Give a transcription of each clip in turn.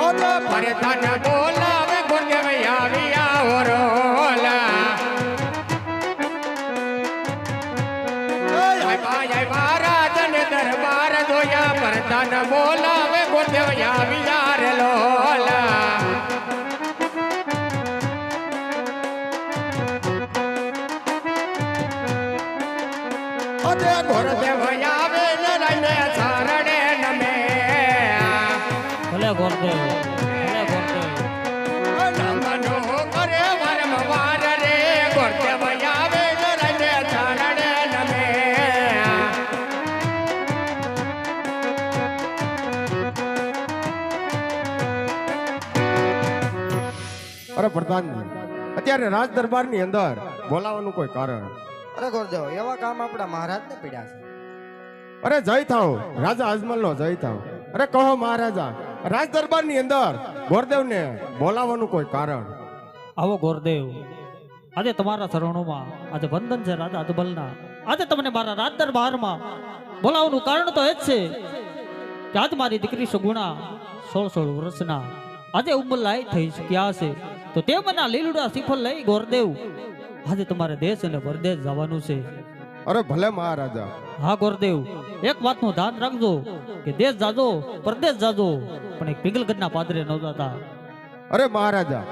મારે તને બોલાવે ગુંદેવ આવ્યા ઓરોલા મહારાજ ને દરબાર જોયા પર તને બોલાવે ગુંદેવ આવ્યા રે લોલા ગુરુદેવ આવે ને લઈને શરણે નમે ભલે ગુરુદેવ ભલે ગુરુદેવ નમનો કરે વરમવાર રે ગુરુદેવ આવે ને લઈને શરણે નમે અરે પ્રધાનજી અત્યારે રાજ દરબારની અંદર બોલાવાનું કોઈ કારણ? અરે ગુરુદેવ એવા કામ આપણા મહારાજને પીડ્યા છે. અરે જય થાવ રાજા અજમલનો જય થાવ. અરે કહો મહારાજા, રાજ દરબારની અંદર ગોરદેવને બોલાવવાનું કોઈ કારણ? આવો ગુરુદેવ, આજે તમારા શરણોમાં આજે બંધન છે રાજા અજમલના. આજે તમને મારા રાજ દરબારમાં બોલાવવાનું કારણ તો એ જ છે કે આજ મારી દીકરી સુગુણા 16 વર્ષના આજે ઉંમર લાયક થઈ ચૂક્યા છે. તો તે મના લીલુડા શ્રીફળ લઈ ગુરુદેવ આજે તમારે દેશ અને પરદેશ જવાનું છે. અરે ભલે મહારાજા. હા ગુરુદેવ, એક વાતનું ધ્યાન રાખજો કે દેશ જાજો પરદેશ જાજો પણ એક પિંગલગઢના પાદરે ન જતા. અરે મહારાજા,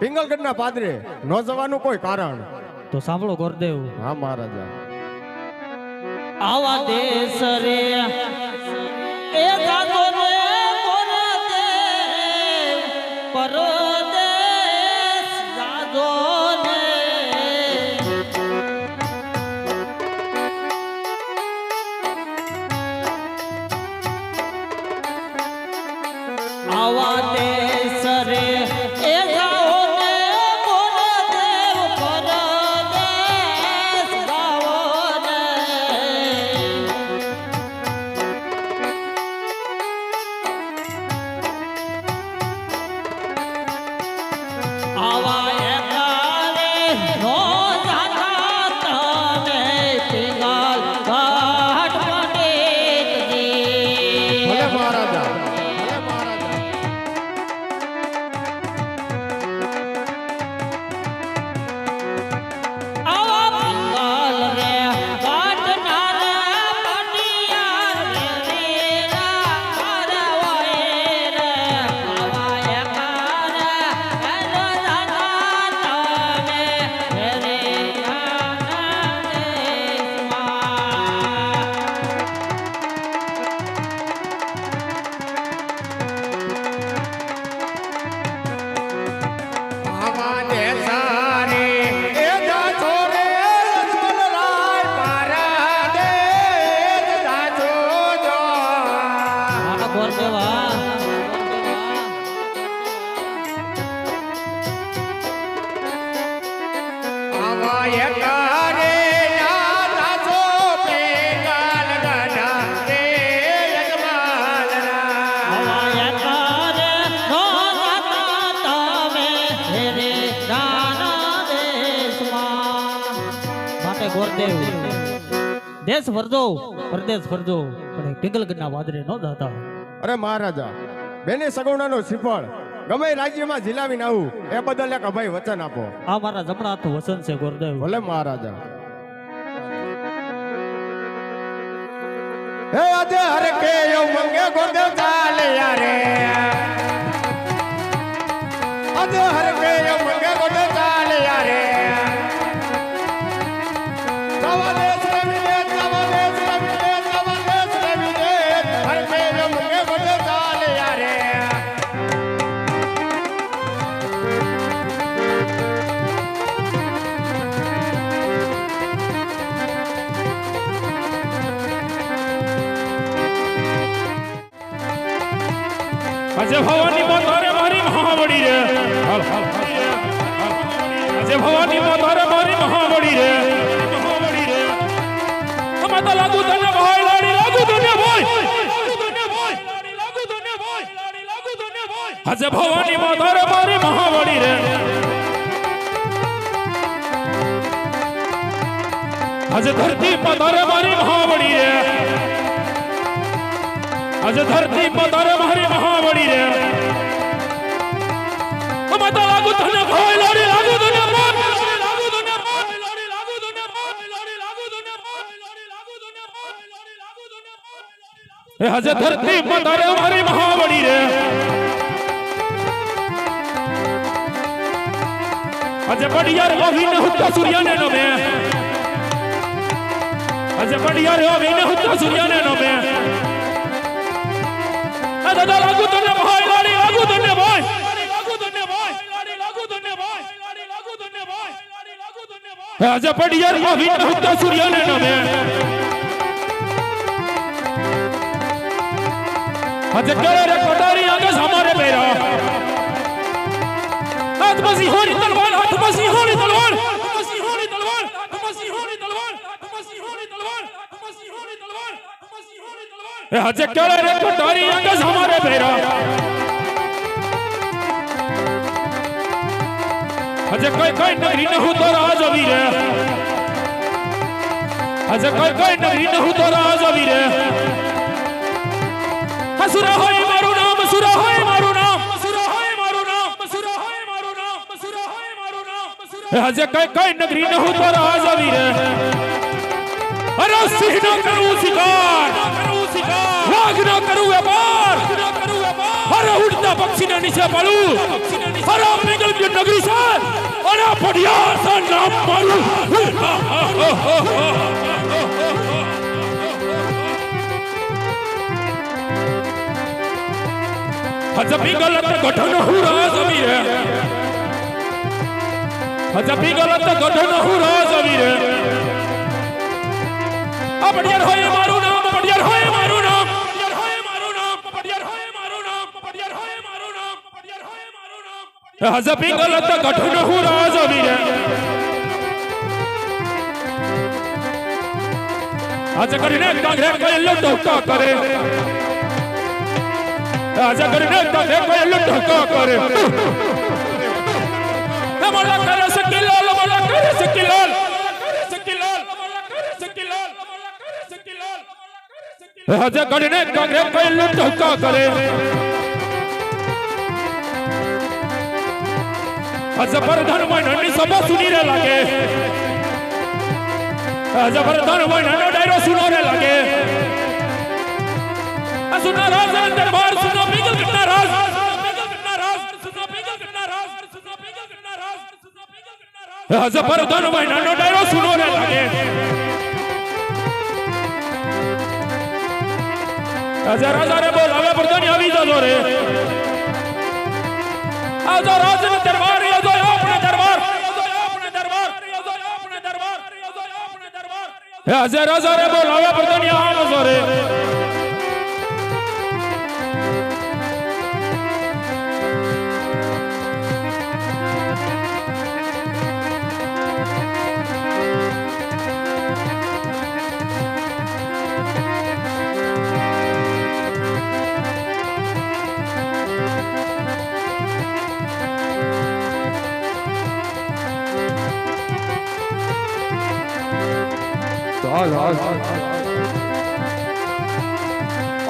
પિંગલગઢના પાદરે ન જવાનું કોઈ કારણ? તો સાંભળો ગુરુદેવ. હા મહારાજા. આવા દેશ રે એ જાજો રે ગુરુદેવ પરદેશ જાજો ને આવા દેશ રે એ જાઓ ને ગુરુદેવ પરદેશ જાઓ ને આવા એકારે નો જાતા તમે પિંગલ ઘાટ પંડિતજી. ભલે મહારાજા, ભલે મહારાજા. આવા પિંગલ રે ઘાટના રે પંડિયા રે વીરા કરવાય રે. આવા એકારે એનો જાતા તમે વીરા આવા દેસારે એ જાજો રે અજમલ રાય પારદેશ જાજો જો આ ગુરુદેવા આવા એકારે ના જાજો પિંગલ ગઢા રે અજમલના આવા એકારે નો જાતા તમે રે રાના દેશમાં. માટે ગુરુદેવ દેશ ફરજો પરદેશ ફરજો પણ એક પિંગલગઢના વાદરે ન જાતા. અરે મહારાજા, બેને સગવડાનો શ્રીફળ ગમે રાજ્યમાં ઝીલાવીને આવું એ બદલ એક અભય વચન આપો. આ મારા જમણા હાથનું વસન છે ગુરુદેવ. ભલે મહારાજા. હે આજે હરે કે એવું મંગે ગોરદેવ ચાલે યારે. આજે હરે કે એવું મંગે ગોરદેવ ચાલે યારે. જવા દેશ રે વિદેશ, જવા દેશ રે વિદેશ, જવા દેશ રે વિદેશ. હરે કે એવું મંગે ગોરદેવ ચાલે યારે. આજે ભવાની માતારે મારી મહાવડી રે. આજે ભવાની માતારે મારી મહાવડી રે. અમે તો લાગુ તને ભાઈ લાડી લાગુ તને ભાઈ. આજે ભવાની માતારે મારી મહાવડી રે. આજે ધરતી પધારે મારી મહાવડી રે. આજે ધરતી પધારે મારી મહાવડી રે. એ હજે ધરતી માતા રે મારી મહાવડી રે આજે પડિયાર ઓવીને હુત્તા સૂર્યને નમે આજે પડિયાર ઓવીને હુત્તા સૂર્યને નમે આ દાદા લાગુ તને ભાઈ લાડી લાગુ તને ભાઈ લાગુ તને ભાઈ લાડી લાગુ તને ભાઈ લાડી લાગુ તને ભાઈ લાડી લાગુ તને ભાઈ આજે પડિયાર ઓવીને હુત્તા સૂર્યને નમે આજે કરે રે કોટારી આગે સામારે પેરા हाथ में सिंहोनी तलवार हाथ में सिंहोनी तलवार हाथ में सिंहोनी तलवार हाथ में सिंहोनी तलवार हाथ में सिंहोनी तलवार हाथ में सिंहोनी तलवार हाथ में सिंहोनी तलवार ए हजे केले रे कोटारी अंगस हमारे पैरा हजे कोई नगरी न हो तो राज अभी रे हजे कोई नगरी न हो तो राज अभी रे हसुरा होय मारू नाम सुरा होय मारू नाम हजे कई नगरी न हो तो राज अभी रे अरे सिंह न करूं शिकार वाघ न करूं व्यापार अरे उड़ता पक्षी न नीचे पड़ू अरे पिघल की नगरी से अरे पड़ियार सा नाम मारू हजे पिघल गठन हो राज अभी रे हजे पिघल गठन हो राज अभी रे आ पड़ियार होय मारू नाम पड़ियार होय मारू नाम पड़ियार होय मारू नाम पड़ियार होय मारू नाम पड़ियार होय मारू नाम पड़ियार होय मारू नाम हजे पिघल गठन हो राज अभी रे हजे करीने कांग्रेस को लटका करे हजे करीने कांग्रेस को लटका करे मोला करे सकिलाल मोला करे सकिलाल सकिलाल मोला करे सकिलाल मोला करे सकिलाल हजे करीने कांग्रेस को लटका करे हजे प्रधान मननी सभा सुनी रे लागे हजे प्रधान मननो डायरो सुनो रे लागे सुना राज दरबार सुनो पिघल कितना राज हजे प्रधान मननो डायरो सुनो रे लागे हजे राजा रे बोलावे प्रधान आवी जाजो रे आजा राज दरबार ये जो अपने दरबार अपने दरबार अपने दरबार अपने दरबार हजे राजा रे बोलावे प्रधान आ जाजो रे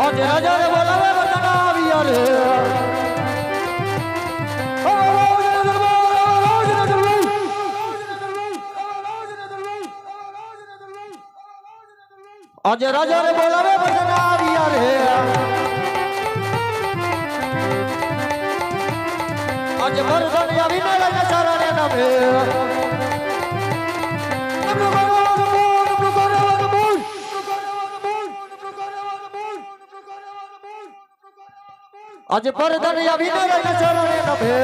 આજે રાજા રે બોલાવે બધાના આવ્યા રે આજે રાજા રે બોલાવે બધાના આવ્યા રે આજે ભરતન આવીને રાજા સારાને નામે આજે પરદન આવીને રાજા ચરણે નભે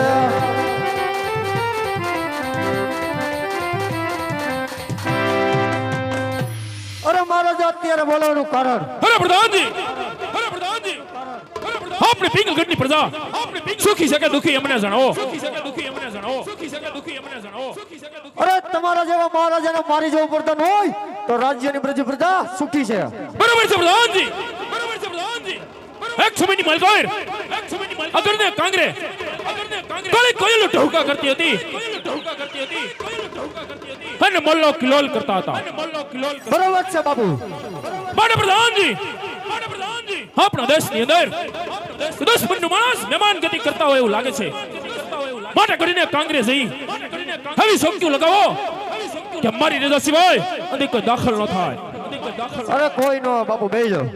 અરે મારા જાત અત્યારે બોલાવવાનું કારણ અરે પ્રધાનજી આપણે પિંગલગઢની પ્રજા સુખી શકે દુખી અમને જણાવો અરે તમારા જેવા મહારાજાને મારી જેવું પ્રધાન હોય તો રાજ્યની પ્રજા સુખી છે બરાબર છે પ્રધાનજી એક સમયની મલકાઈર અગર ને કાંગ્રે કાળી કોયલો ઢોકા કરતી હતી અને મલ્લો કિલોલ કરતા હતા બરાબર છે બાપુ માટે પ્રધાનજી આપણા દેશની અંદર દુશ્મનનો માણસ મહેમાન ગતિ કરતા હોય એવું લાગે છે માટે કરીને કાંગ્રેસ જઈ હવે સોક્યું લગાવો કે મારી રજા સિવાય અને કોઈ દાખલ ન થાય અરે કોઈ નો બાપુ બેહી જાઓ